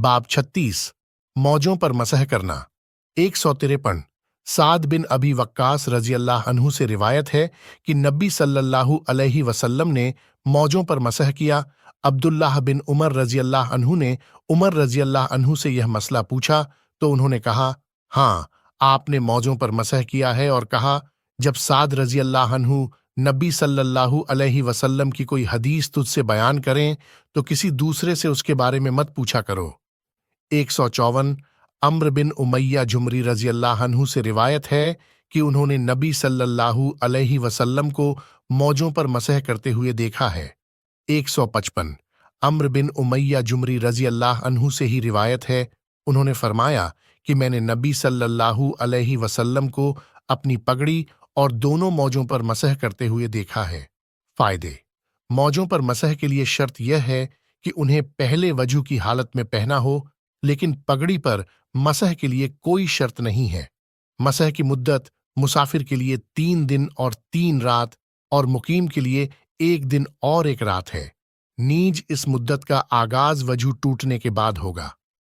बाब 36 मौजों पर मसह करना। 153 साद बिन अबी वक्कास रजी अल्लाह अन्हु से रिवायत है कि नबी सल्लल्लाहु अलैहि वसल्लम ने मौजों पर मसह किया। अब्दुल्लाह बिन उमर रजी अल्लाह अन्हु ने उमर रजी अल्लाह अन्हु से यह मसला पूछा तो उन्होंने कहा, हाँ, आपने मौजों पर मसह किया है, और कहा, जब साद रजी अल्लाह अन्हु नबी सल्लल्लाहु अलैहि वसल्लम की कोई हदीस तुझसे बयान करें तो किसी दूसरे से उसके बारे में मत पूछा करो। 154 अम्र बिन उमैया जुमरी रजी अल्लाह अन्हु से रिवायत है कि उन्होंने नबी सल्लल्लाहु अलैहि वसल्लम को मौजों पर मसह करते हुए देखा है। 155 अम्र बिन उमैया जुमरी रजी अल्लाह अन्हु से ही रिवायत है, उन्होंने फरमाया कि मैंने नबी सल्लल्लाहु अलैहि वसल्लम को अपनी पगड़ी और दोनों मौजों पर मसह करते हुए देखा है। फायदे। मौजों पर मसह के लिए शर्त यह है कि उन्हें पहले वजू की हालत में पहना हो, लेकिन पगड़ी पर मसह के लिए कोई शर्त नहीं है। मसह की मुद्दत मुसाफिर के लिए 3 दिन और 3 रात और मुकीम के लिए 1 दिन और 1 रात है। नीज इस मुद्दत का आगाज वजू टूटने के बाद होगा।